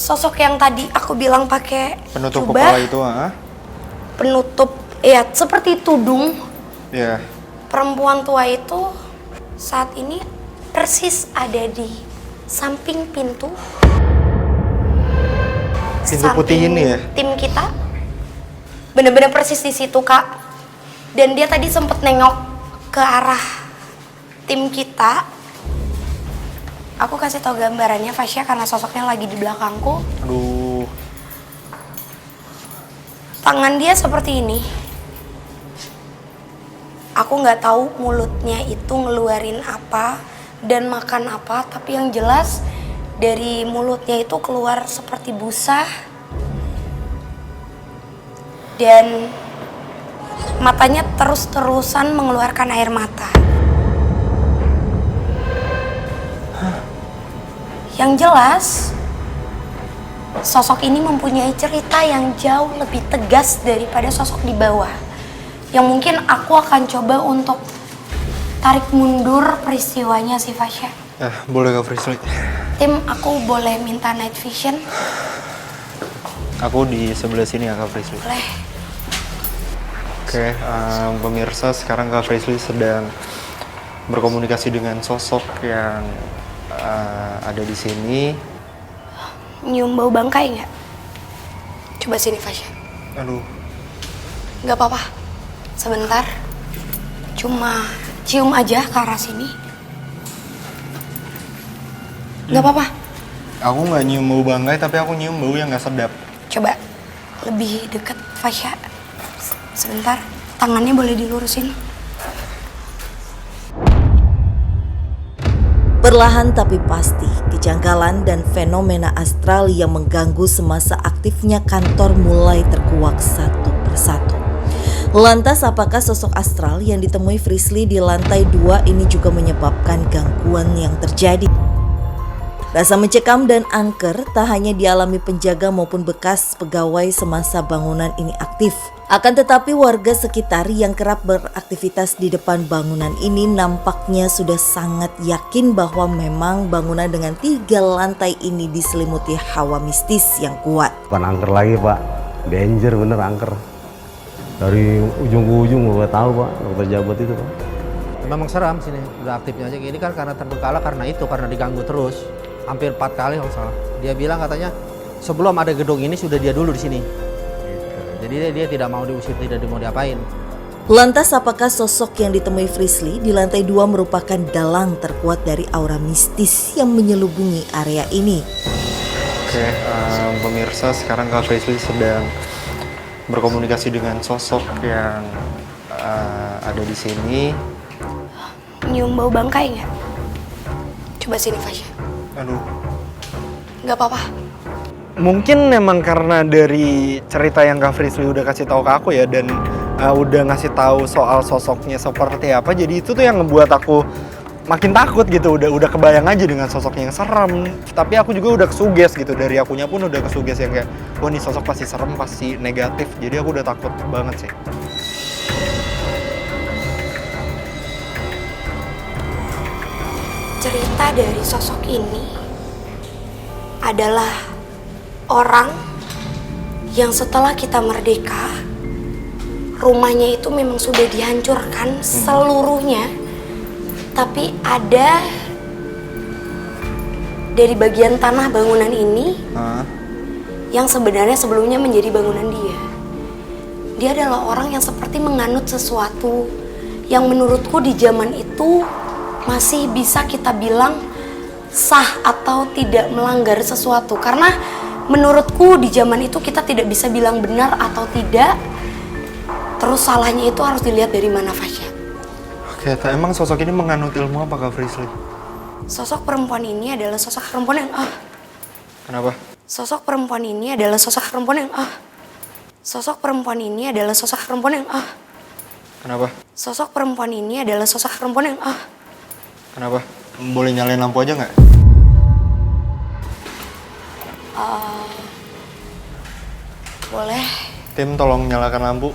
Sosok yang tadi aku bilang pakai penutup jubah, kepala itu, penutup, ya seperti tudung. Iya. Perempuan tua itu saat ini persis ada di samping pintu. Pintu putih ini ya? Tim kita. Bener-bener persis di situ, Kak. Dan dia tadi sempet nengok ke arah tim kita. Aku kasih tau gambarannya Fasya karena sosoknya lagi di belakangku. Aduh. Tangan dia seperti ini. Aku nggak tahu mulutnya itu ngeluarin apa dan makan apa, tapi yang jelas dari mulutnya itu keluar seperti busa dan matanya terus-terusan mengeluarkan air mata. Yang jelas, sosok ini mempunyai cerita yang jauh lebih tegas daripada sosok di bawah. Yang mungkin aku akan coba untuk tarik mundur peristiwanya sih, Fasya. Boleh Kak Frisly. Tim, aku boleh minta night vision? Aku di sebelah sini ya Kak Frisly. Boleh. Oke, pemirsa, sekarang Kak Frisly sedang berkomunikasi dengan sosok yang ada di sini. Nyium bau bangkai nggak? Coba sini, Fasya. Aduh. Nggak apa-apa. Sebentar. Cuma cium aja ke arah sini. Nggak apa-apa. Aku nggak nyium bau bangkai, tapi aku nyium bau yang nggak sedap. Coba lebih deket, Fasya. Sebentar. Tangannya boleh dilurusin. Perlahan tapi pasti, kejanggalan dan fenomena astral yang mengganggu semasa aktifnya kantor mulai terkuak satu persatu. Lantas apakah sosok astral yang ditemui Frisly di lantai 2 ini juga menyebabkan gangguan yang terjadi? Rasa mencekam dan angker tak hanya dialami penjaga maupun bekas pegawai semasa bangunan ini aktif. Akan tetapi warga sekitar yang kerap beraktivitas di depan bangunan ini nampaknya sudah sangat yakin bahwa memang bangunan dengan 3 lantai ini diselimuti hawa mistis yang kuat. Bukan angker lagi Pak, danger bener angker. Dari ujung ke ujung gak tahu Pak, dokter Jabat itu Pak. Memang seram sini, udah aktifnya aja. Ini kan karena terbengkalai karena diganggu terus. Hampir 4 kali kalau salah. Dia bilang katanya sebelum ada gedung ini sudah dia dulu di sini. Jadi dia tidak mau diusir, tidak mau diapain. Lantas apakah sosok yang ditemui Frisly di lantai 2 merupakan dalang terkuat dari aura mistis yang menyelubungi area ini? Oke, pemirsa, sekarang Kak Frisly sedang berkomunikasi dengan sosok yang ada di sini. Nyium bau bangkai nggak? Coba sini, Fasya. Aduh. Nggak apa-apa. Mungkin memang karena dari cerita yang Kak Frisly udah kasih tahu ke aku ya, dan udah ngasih tahu soal sosoknya seperti apa, jadi itu tuh yang ngebuat aku makin takut gitu. Udah kebayang aja dengan sosoknya yang serem, tapi aku juga udah kesuges gitu, dari akunya pun udah kesuges yang kayak, wah ini sosok pasti serem, pasti negatif, jadi aku udah takut banget sih. Cerita dari sosok ini adalah orang yang setelah kita merdeka, rumahnya itu memang sudah dihancurkan seluruhnya, tapi ada dari bagian tanah bangunan ini yang sebenarnya sebelumnya menjadi bangunan dia. Dia adalah orang yang seperti menganut sesuatu yang menurutku di zaman itu masih bisa kita bilang sah atau tidak melanggar sesuatu. Karena menurutku di zaman itu kita tidak bisa bilang benar atau tidak. Terus salahnya itu harus dilihat dari mana, Fasya. Oke, emang sosok ini menganut ilmu apa Kak Frisly? Sosok perempuan ini adalah sosok perempuan yang Kenapa? Sosok perempuan ini adalah sosok perempuan yang Sosok perempuan ini adalah sosok perempuan yang Kenapa? Sosok perempuan ini adalah sosok perempuan yang Kenapa? Boleh nyalain lampu aja nggak? Boleh. Tim, tolong nyalakan lampu.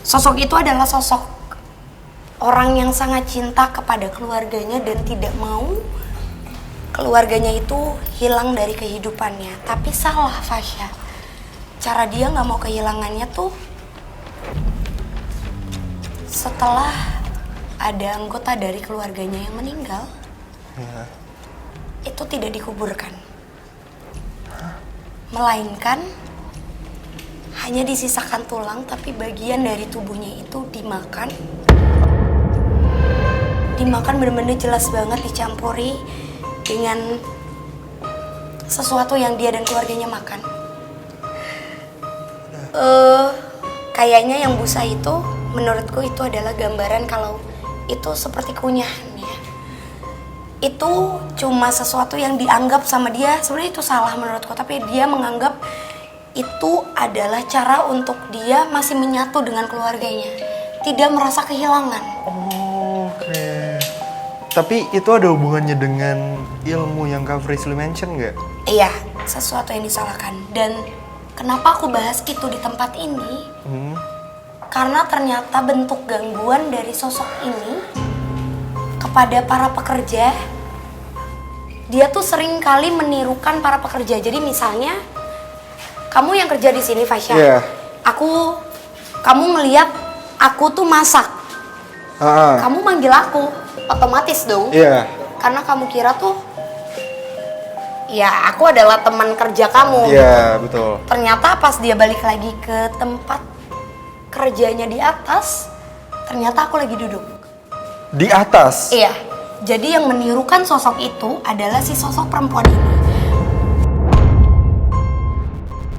Sosok itu adalah sosok orang yang sangat cinta kepada keluarganya dan tidak mau keluarganya itu hilang dari kehidupannya. Tapi salah Fasya. Cara dia nggak mau kehilangannya tuh setelah ada anggota dari keluarganya yang meninggal. Ya. Itu tidak dikuburkan. Melainkan hanya disisakan tulang, tapi bagian dari tubuhnya itu dimakan. Dimakan bener-bener jelas banget, dicampuri dengan sesuatu yang dia dan keluarganya makan. Kayaknya yang busa itu, menurutku itu adalah gambaran kalau itu seperti kunyahan ya. Itu cuma sesuatu yang dianggap sama dia, sebenarnya itu salah menurutku, tapi dia menganggap itu adalah cara untuk dia masih menyatu dengan keluarganya, tidak merasa kehilangan. Oke. Tapi itu ada hubungannya dengan ilmu yang Kak Frisly mention nggak? Iya, sesuatu yang disalahkan. Dan kenapa aku bahas itu di tempat ini? Karena ternyata bentuk gangguan dari sosok ini kepada para pekerja, dia tuh sering kali menirukan para pekerja. Jadi misalnya, kamu yang kerja di sini, Fasya. Iya. Kamu ngeliat aku tuh masak. Kamu manggil aku, otomatis dong. Iya. Karena kamu kira tuh, ya aku adalah teman kerja kamu. Iya, betul. Ternyata pas dia balik lagi ke tempat kerjanya di atas, ternyata aku lagi duduk. Di atas? Iya. Jadi yang menirukan sosok itu adalah si sosok perempuan ini.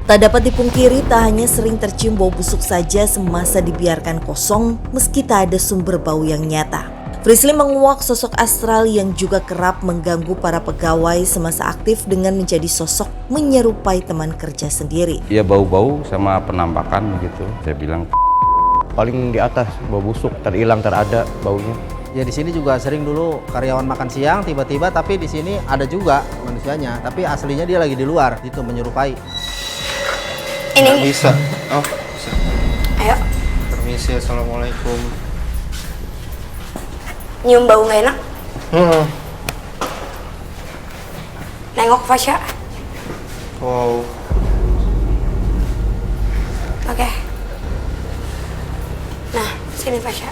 Tak dapat dipungkiri, tak hanya sering tercium bau busuk saja semasa dibiarkan kosong meski tak ada sumber bau yang nyata. Frisly menguak sosok astral yang juga kerap mengganggu para pegawai semasa aktif dengan menjadi sosok menyerupai teman kerja sendiri. Iya, bau-bau sama penampakan gitu. Saya bilang Paling di atas, bau busuk, terhilang, terada baunya. Ya di sini juga sering dulu karyawan makan siang tiba-tiba, tapi di sini ada juga manusianya, tapi aslinya dia lagi di luar, itu menyerupai. Nggak Ini, bisa. Oh, bisa. ayo, Permisi, assalamualaikum. nyium bau gak enak? Nengok Fasya. Wow. Oke. Nah, sini Fasya.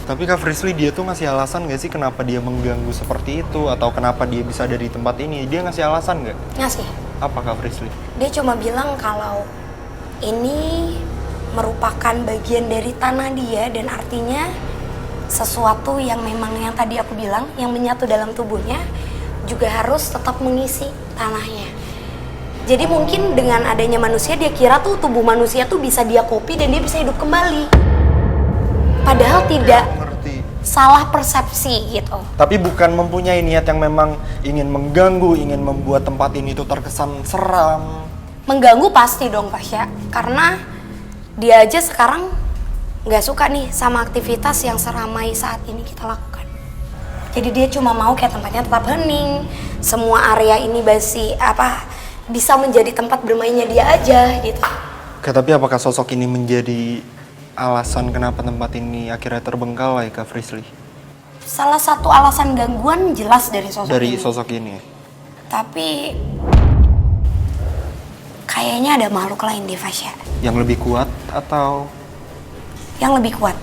Tapi Kak Frisly, dia tuh ngasih alasan nggak sih kenapa dia mengganggu seperti itu? Atau kenapa dia bisa ada di tempat ini? Dia ngasih alasan nggak? Ngasih. Apa Kak Frisly? Dia cuma bilang kalau ini merupakan bagian dari tanah dia dan artinya sesuatu yang memang yang tadi aku bilang yang menyatu dalam tubuhnya juga harus tetap mengisi tanahnya. Jadi mungkin dengan adanya manusia dia kira tuh tubuh manusia tuh bisa dia copy dan dia bisa hidup kembali. Padahal tidak, Ngerti. salah persepsi gitu. Tapi bukan mempunyai niat yang memang ingin mengganggu, ingin membuat tempat ini tuh terkesan seram. Mengganggu pasti dong Fasya, karena dia aja sekarang nggak suka nih sama aktivitas yang seramai saat ini kita lakukan. Jadi dia cuma mau kayak tempatnya tetap hening, semua area ini bisa menjadi tempat bermainnya dia aja gitu. Tapi apakah sosok ini menjadi alasan kenapa tempat ini akhirnya terbengkalai Kak Frisly? Salah satu alasan gangguan jelas dari sosok Dari ini. sosok ini. Tapi kayaknya ada makhluk lain di Fasya Yang lebih kuat atau? yang lebih kuat.